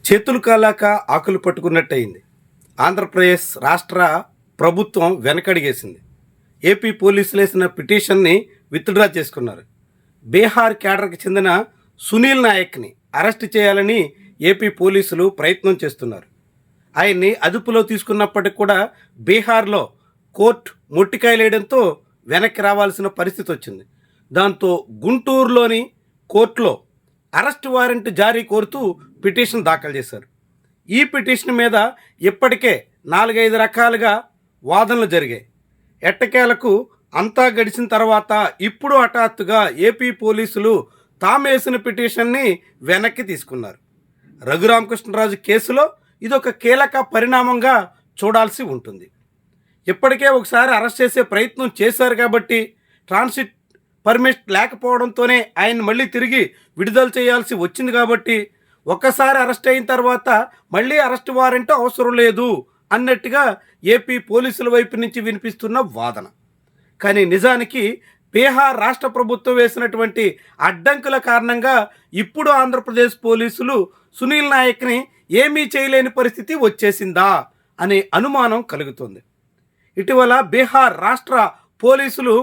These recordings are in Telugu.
చేతులు కాలాక ఆకులు పట్టుకున్నట్టయింది. ఆంధ్రప్రదేశ్ రాష్ట్ర ప్రభుత్వం వెనకడిగేసింది. ఏపీ పోలీసులు వేసిన పిటిషన్ని విత్డ్రా చేసుకున్నారు. బీహార్ క్యాడర్కి చెందిన సునీల్ నాయక్ని అరెస్ట్ చేయాలని ఏపీ పోలీసులు ప్రయత్నం చేస్తున్నారు. ఆయన్ని అదుపులో తీసుకున్నప్పటికి కూడా బీహార్లో కోర్టు మొట్టికాయలేయడంతో వెనక్కి రావాల్సిన పరిస్థితి వచ్చింది. దాంతో గుంటూరులోని కోర్టులో అరెస్ట్ వారెంట్ జారీ కోరుతూ పిటిషన్ దాఖలు చేశారు. ఈ పిటిషన్ మీద ఇప్పటికే 4-5 రకాలుగా వాదనలు జరిగాయి. ఎట్టకేలకు అంతా గడిచిన తర్వాత ఇప్పుడు హఠాత్తుగా ఏపీ పోలీసులు తామేసిన పిటిషన్ని వెనక్కి తీసుకున్నారు. రఘురామకృష్ణరాజు కేసులో ఇదొక కీలక పరిణామంగా చూడాల్సి ఉంటుంది. ఇప్పటికే ఒకసారి అరెస్ట్ చేసే ప్రయత్నం చేశారు కాబట్టి ట్రాన్సిట్ పర్మిట్ లేకపోవడంతోనే ఆయన మళ్ళీ తిరిగి విడుదల చేయాల్సి వచ్చింది కాబట్టి ఒక్కసారి అరెస్ట్ అయిన తర్వాత మళ్ళీ అరెస్ట్ వారెంట్ అవసరం లేదు అన్నట్టుగా ఏపీ పోలీసుల వైపు నుంచి వినిపిస్తున్న వాదన. కానీ నిజానికి బీహార్ రాష్ట్ర ప్రభుత్వం వేసినటువంటి అడ్డంకుల కారణంగా ఇప్పుడు ఆంధ్రప్రదేశ్ పోలీసులు సునీల్ నాయక్ని ఏమీ చేయలేని పరిస్థితి వచ్చేసిందా అనే అనుమానం కలుగుతుంది. ఇటీవల బీహార్ రాష్ట్ర పోలీసులు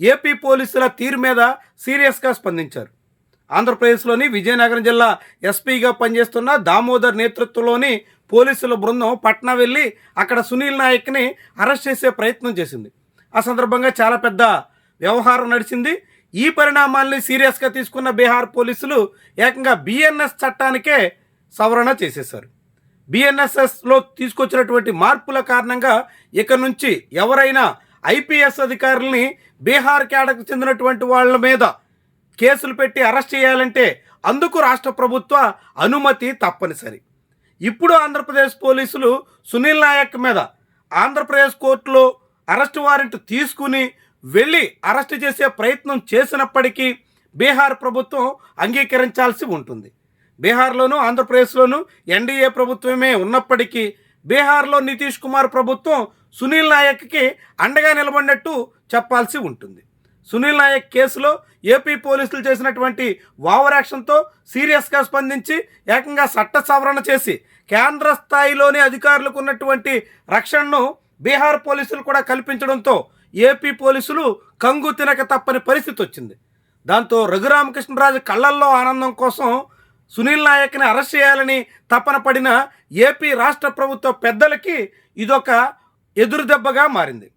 ఏపీ పోలీసుల తీరు మీద సీరియస్గా స్పందించారు. ఆంధ్రప్రదేశ్లోని విజయనగరం జిల్లా ఎస్పీగా పనిచేస్తున్న దామోదర్ నేతృత్వంలోని పోలీసుల బృందం పట్నా వెళ్ళి అక్కడ సునీల్ నాయక్ని అరెస్ట్ చేసే ప్రయత్నం చేసింది. ఆ సందర్భంగా చాలా పెద్ద వ్యవహారం నడిచింది. ఈ పరిణామాల్ని సీరియస్గా తీసుకున్న బీహార్ పోలీసులు ఏకంగా బిఎన్ఎస్ చట్టానికే సవరణ చేసేశారు. బిఎన్ఎస్ఎస్లో తీసుకొచ్చినటువంటి మార్పుల కారణంగా ఇక నుంచి ఎవరైనా ఐపీఎస్ అధికారుల్ని బీహార్ క్యాడర్కు చెందినటువంటి వాళ్ళ మీద కేసులు పెట్టి అరెస్ట్ చేయాలంటే అందుకు రాష్ట్ర ప్రభుత్వ అనుమతి తప్పనిసరి. ఇప్పుడు ఆంధ్రప్రదేశ్ పోలీసులు సునీల్ నాయక్ మీద ఆంధ్రప్రదేశ్ కోర్టులో అరెస్ట్ వారెంట్ తీసుకుని వెళ్ళి అరెస్ట్ చేసే ప్రయత్నం చేసినప్పటికీ బీహార్ ప్రభుత్వం అంగీకరించాల్సి ఉంటుంది. బీహార్లోనూ ఆంధ్రప్రదేశ్లోనూ ఎన్డీఏ ప్రభుత్వమే ఉన్నప్పటికీ బీహార్లో నితీష్ కుమార్ ప్రభుత్వం సునీల్ నాయక్కి అండగా నిలబడినట్టు చెప్పాల్సి ఉంటుంది. సునీల్ నాయక్ కేసులో ఏపీ పోలీసులు చేసినటువంటి ఓవర్ యాక్షన్తో సీరియస్గా స్పందించి ఏకంగా చట్ట సవరణ చేసి కేంద్ర స్థాయిలోని అధికారులకు ఉన్నటువంటి రక్షణను బీహార్ పోలీసులు కూడా కల్పించడంతో ఏపీ పోలీసులు కంగు తినక తప్పని పరిస్థితి వచ్చింది. దాంతో రఘురామకృష్ణరాజు కళ్ళల్లో ఆనందం కోసం సునీల్ నాయక్ని అరెస్ట్ చేయాలని తపన పడిన ఏపీ రాష్ట్ర ప్రభుత్వ పెద్దలకి ఇదొక ఎదురుదెబ్బగా మారింది.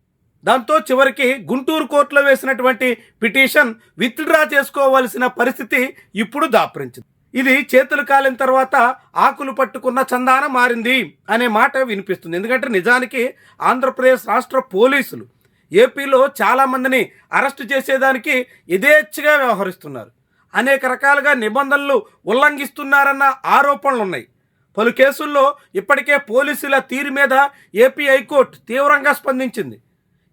దాంతో చివరికి గుంటూరు కోర్టులో వేసినటువంటి పిటిషన్ విత్డ్రా చేసుకోవాల్సిన పరిస్థితి ఇప్పుడు దాపురించింది. ఇది చేతులు కాలిన తర్వాత ఆకులు పట్టుకున్న చందాన మారింది అనే మాట వినిపిస్తుంది. ఎందుకంటే నిజానికి ఆంధ్రప్రదేశ్ రాష్ట్ర పోలీసులు ఏపీలో చాలామందిని అరెస్టు చేసేదానికి యథేచ్ఛగా వ్యవహరిస్తున్నారు. అనేక రకాలుగా నిబంధనలు ఉల్లంఘిస్తున్నారన్న ఆరోపణలు ఉన్నాయి. పలు కేసుల్లో ఇప్పటికే పోలీసుల తీరు మీద ఏపీ హైకోర్టు తీవ్రంగా స్పందించింది.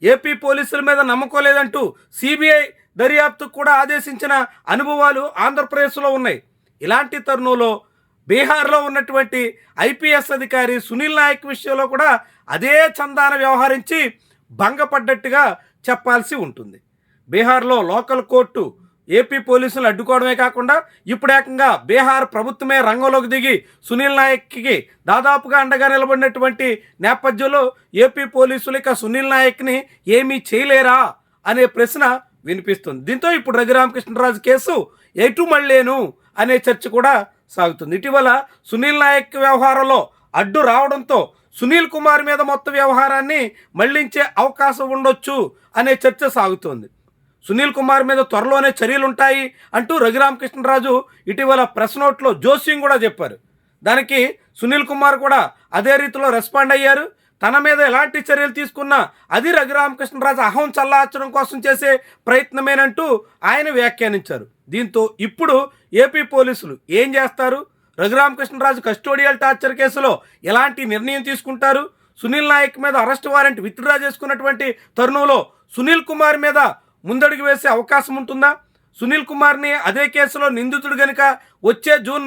ఏపీ పోలీసుల మీద నమ్మకం లేదంటూ సిబిఐ దర్యాప్తుకు కూడా ఆదేశించిన అనుభవాలు ఆంధ్రప్రదేశ్లో ఉన్నాయి. ఇలాంటి తరుణంలో బీహార్లో ఉన్నటువంటి ఐపీఎస్ అధికారి సునీల్ నాయక్ విషయంలో కూడా అదే చందాన వ్యవహరించి భంగపడ్డట్టుగా చెప్పాల్సి ఉంటుంది. బీహార్లో లోకల్ కోర్టు ఏపీ పోలీసులు అడ్డుకోవడమే కాకుండా ఇప్పుడు ఏకంగా బీహార్ ప్రభుత్వమే రంగంలోకి దిగి సునీల్ నాయక్కి దాదాపుగా అండగా నిలబడినటువంటి నేపథ్యంలో ఏపీ పోలీసులు ఇక సునీల్ నాయక్ని ఏమీ చేయలేరా అనే ప్రశ్న వినిపిస్తుంది. దీంతో ఇప్పుడు రఘురామకృష్ణరాజు కేసు ఎటు మళ్ళేను అనే చర్చ కూడా సాగుతుంది. ఇటీవల సునీల్ నాయక్ వ్యవహారంలో అడ్డు రావడంతో సునీల్ కుమార్ మీద మొత్తం వ్యవహారాన్ని మళ్లించే అవకాశం ఉండొచ్చు అనే చర్చ సాగుతోంది. సునీల్ కుమార్ మీద త్వరలోనే చర్యలుంటాయి అంటూ రఘురామకృష్ణరాజు ఇటీవల ప్రెస్ నోట్లో జోస్యం కూడా చెప్పారు. దానికి సునీల్ కుమార్ కూడా అదే రీతిలో రెస్పాండ్ అయ్యారు. తన మీద ఎలాంటి చర్యలు తీసుకున్నా అది రఘురామకృష్ణరాజు అహం చల్లార్చడం కోసం చేసే ప్రయత్నమేనంటూ ఆయన వ్యాఖ్యానించారు. దీంతో ఇప్పుడు ఏపీ పోలీసులు ఏం చేస్తారు? రఘురామకృష్ణరాజు కస్టోడియల్ టార్చర్ కేసులో ఎలాంటి నిర్ణయం తీసుకుంటారు? సునీల్ నాయక్ మీద అరెస్ట్ వారెంట్ విత్డ్రా చేసుకున్నటువంటి తరుణంలో సునీల్ కుమార్ మీద ముందడుగు వేసే అవకాశం ఉంటుందా? సునీల్ కుమార్ని అదే కేసులో నిందితుడు గనుక వచ్చే జూన్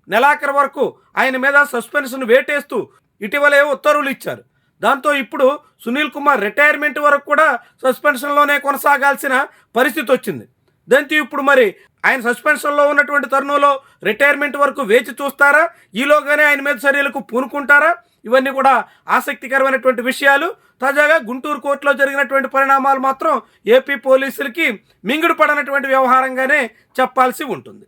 నెలాఖరు వరకు ఆయన మీద సస్పెన్షన్ వేటేస్తూ ఇటీవలే ఉత్తర్వులు ఇచ్చారు. దాంతో ఇప్పుడు సునీల్ కుమార్ రిటైర్మెంట్ వరకు కూడా సస్పెన్షన్లోనే కొనసాగాల్సిన పరిస్థితి వచ్చింది. దాంతో ఇప్పుడు మరి ఆయన సస్పెన్షన్లో ఉన్నటువంటి తరుణంలో రిటైర్మెంట్ వరకు వేచి చూస్తారా, ఈలోగానే ఆయన మీద చర్యలకు పూనుకుంటారా? ఇవన్నీ కూడా ఆసక్తికరమైనటువంటి విషయాలు. తాజాగా గుంటూరు కోర్టులో జరిగినటువంటి పరిణామాలు మాత్రం ఏపీ పోలీసులకి మింగుడు పడనటువంటి వ్యవహారంగానే చెప్పాల్సి ఉంటుంది.